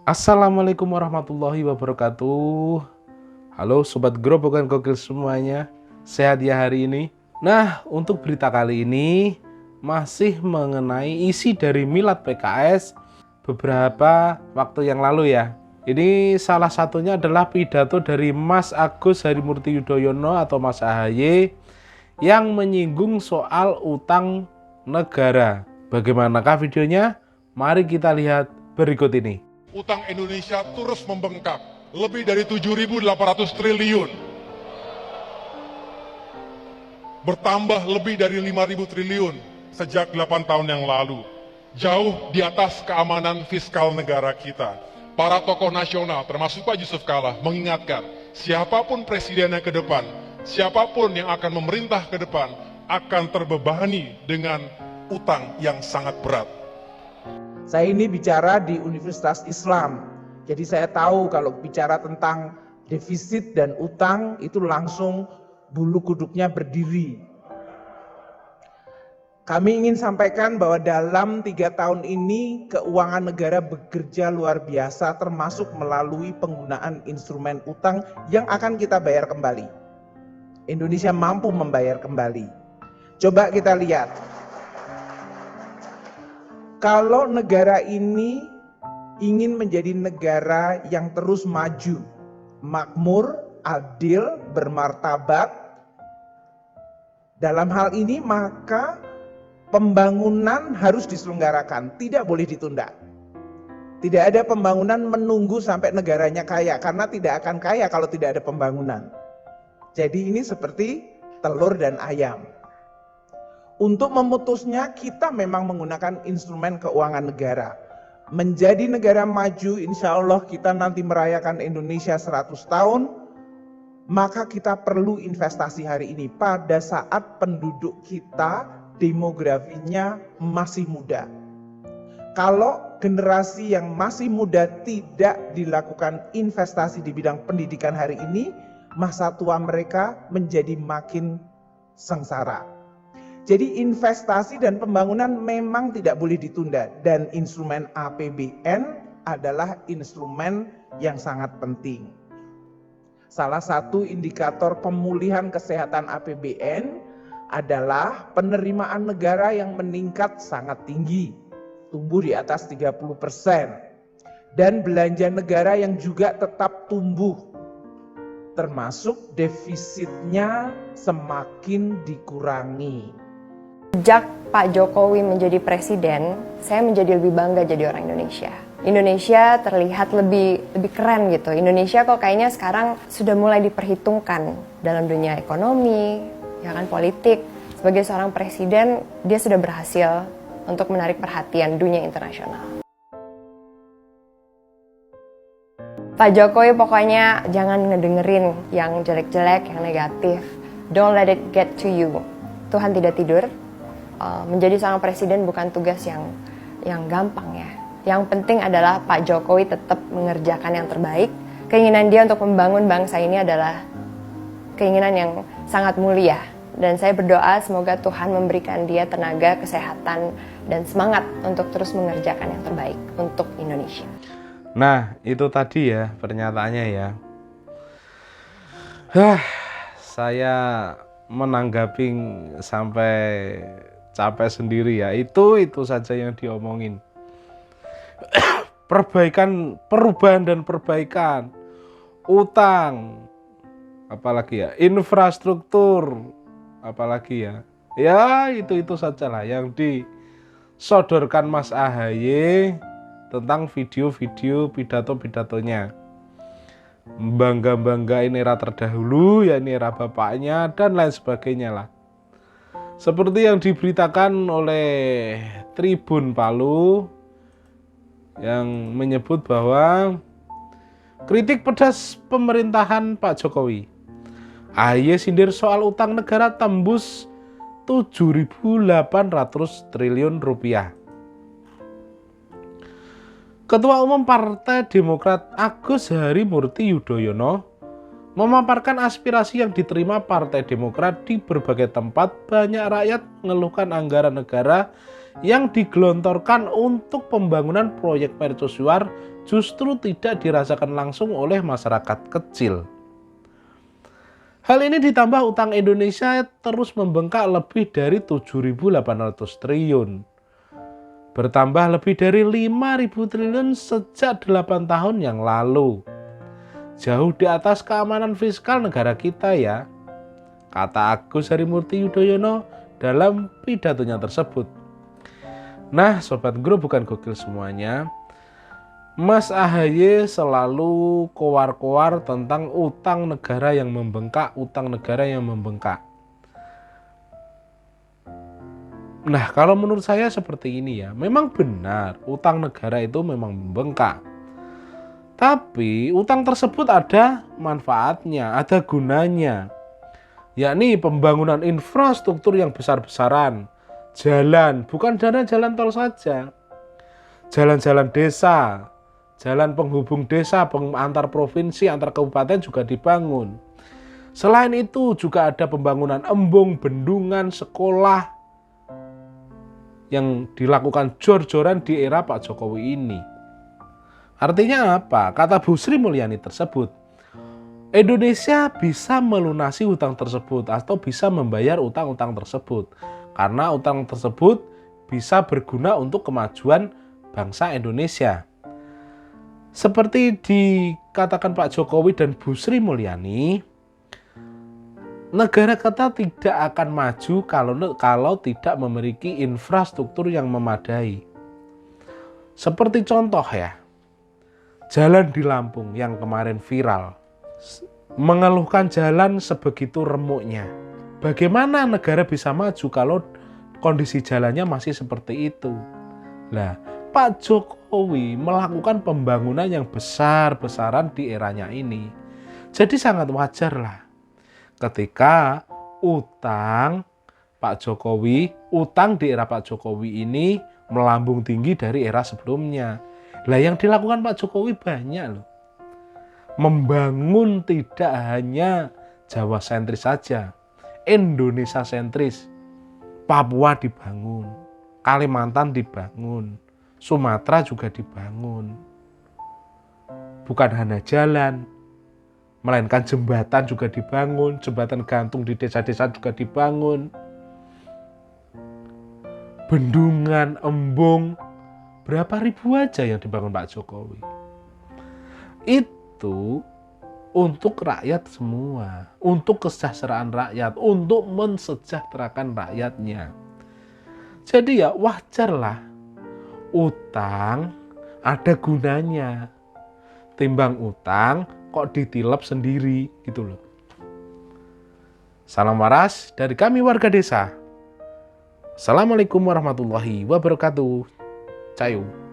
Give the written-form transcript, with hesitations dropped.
Assalamualaikum warahmatullahi wabarakatuh. Halo Sobat Grobogan Gokil semuanya, sehat ya hari ini? Nah, untuk berita kali ini masih mengenai isi dari Milad PKS beberapa waktu yang lalu ya. Ini salah satunya adalah pidato dari Mas Agus Harimurti Yudhoyono atau Mas AHY yang menyinggung soal utang negara. Bagaimanakah videonya? Mari kita lihat berikut ini. Utang Indonesia terus membengkak, lebih dari 7.800 triliun. Bertambah lebih dari 5.000 triliun sejak 8 tahun yang lalu. Jauh di atas keamanan fiskal negara kita. Para tokoh nasional, termasuk Pak Yusuf Kalla, mengingatkan, siapapun presidennya ke depan, siapapun yang akan memerintah ke depan, akan terbebani dengan utang yang sangat berat. Saya ini bicara di Universitas Islam, jadi saya tahu kalau bicara tentang defisit dan utang itu langsung bulu kuduknya berdiri. Kami ingin sampaikan bahwa dalam 3 tahun ini keuangan negara bekerja luar biasa, termasuk melalui penggunaan instrumen utang yang akan kita bayar kembali. Indonesia mampu membayar kembali. Coba kita lihat. Kalau negara ini ingin menjadi negara yang terus maju, makmur, adil, bermartabat, dalam hal ini maka pembangunan harus diselenggarakan, tidak boleh ditunda. Tidak ada pembangunan menunggu sampai negaranya kaya, karena tidak akan kaya kalau tidak ada pembangunan. Jadi ini seperti telur dan ayam. Untuk memutusnya kita memang menggunakan instrumen keuangan negara. Menjadi negara maju, insya Allah kita nanti merayakan Indonesia 100 tahun, maka kita perlu investasi hari ini pada saat penduduk kita demografinya masih muda. Kalau generasi yang masih muda tidak dilakukan investasi di bidang pendidikan hari ini, masa tua mereka menjadi makin sengsara. Jadi investasi dan pembangunan memang tidak boleh ditunda, dan instrumen APBN adalah instrumen yang sangat penting. Salah satu indikator pemulihan kesehatan APBN adalah penerimaan negara yang meningkat sangat tinggi, tumbuh di atas 30%, dan belanja negara yang juga tetap tumbuh, termasuk defisitnya semakin dikurangi. Sejak Pak Jokowi menjadi presiden, saya menjadi lebih bangga jadi orang Indonesia. Indonesia terlihat lebih keren gitu. Indonesia kok kayaknya sekarang sudah mulai diperhitungkan dalam dunia ekonomi, ya kan, politik. Sebagai seorang presiden, dia sudah berhasil untuk menarik perhatian dunia internasional. Pak Jokowi pokoknya jangan ngedengerin yang jelek-jelek, yang negatif. Don't let it get to you. Tuhan tidak tidur. Menjadi seorang presiden bukan tugas yang gampang ya. Yang penting adalah Pak Jokowi tetap mengerjakan yang terbaik. Keinginan dia untuk membangun bangsa ini adalah keinginan yang sangat mulia. Dan saya berdoa semoga Tuhan memberikan dia tenaga, kesehatan, dan semangat untuk terus mengerjakan yang terbaik untuk Indonesia. Nah, itu tadi ya pernyataannya ya. Saya menanggapi sampai capek sendiri ya. Itu saja yang diomongin. Perubahan dan perbaikan, utang, apalagi ya, infrastruktur, apalagi ya. Ya, itu sajalah yang disodorkan Mas AHY tentang video-video pidato-pidatonya. Bangga-banggain era terdahulu, ya ini era bapaknya, dan lain sebagainya lah. Seperti yang diberitakan oleh Tribun Palu yang menyebut bahwa kritik pedas pemerintahan Pak Jokowi. AHY sindir soal utang negara tembus 7.800 triliun rupiah. Ketua Umum Partai Demokrat Agus Harimurti Yudhoyono memaparkan aspirasi yang diterima Partai Demokrat di berbagai tempat. Banyak rakyat mengeluhkan anggaran negara yang digelontorkan untuk pembangunan proyek mercusuar justru tidak dirasakan langsung oleh masyarakat kecil. Hal ini ditambah utang Indonesia terus membengkak lebih dari 7.800 triliun. Bertambah lebih dari 5.000 triliun sejak 8 tahun yang lalu. Jauh di atas keamanan fiskal negara kita ya, kata Agus Harimurti Yudhoyono dalam pidatonya tersebut. Nah, Sobat Gro bukan gokil semuanya, Mas AHY selalu koar-koar tentang utang negara yang membengkak, utang negara yang membengkak. Nah, kalau menurut saya seperti ini ya, memang benar utang negara itu memang membengkak. Tapi utang tersebut ada manfaatnya, ada gunanya, yakni pembangunan infrastruktur yang besar-besaran, jalan, bukan jalan tol saja, jalan-jalan desa, jalan penghubung desa, antar provinsi, antar kabupaten juga dibangun. Selain itu juga ada pembangunan embung, bendungan, sekolah yang dilakukan jor-joran di era Pak Jokowi ini. Artinya apa? Kata Bu Sri Mulyani tersebut, Indonesia bisa melunasi utang tersebut atau bisa membayar utang-utang tersebut karena utang tersebut bisa berguna untuk kemajuan bangsa Indonesia. Seperti dikatakan Pak Jokowi dan Bu Sri Mulyani, negara kita tidak akan maju kalau tidak memiliki infrastruktur yang memadai. Seperti contoh ya, jalan di Lampung yang kemarin viral, mengeluhkan jalan sebegitu remuknya. Bagaimana negara bisa maju kalau kondisi jalannya masih seperti itu? Nah, Pak Jokowi melakukan pembangunan yang besar-besaran di eranya ini. Jadi sangat wajar lah ketika utang di era Pak Jokowi ini melambung tinggi dari era sebelumnya. Lah yang dilakukan Pak Jokowi banyak loh. Membangun tidak hanya Jawa sentris saja, Indonesia sentris. Papua dibangun, Kalimantan dibangun, Sumatera juga dibangun. Bukan hanya jalan, melainkan jembatan juga dibangun, jembatan gantung di desa-desa juga dibangun. Bendungan, embung, berapa ribu aja yang dibangun Pak Jokowi. Itu untuk rakyat semua, untuk kesejahteraan rakyat, untuk mensejahterakan rakyatnya. Jadi ya wajarlah utang ada gunanya. Timbang utang kok ditilep sendiri gitu loh. Salam waras dari kami warga desa. Assalamualaikum warahmatullahi wabarakatuh. Cayu.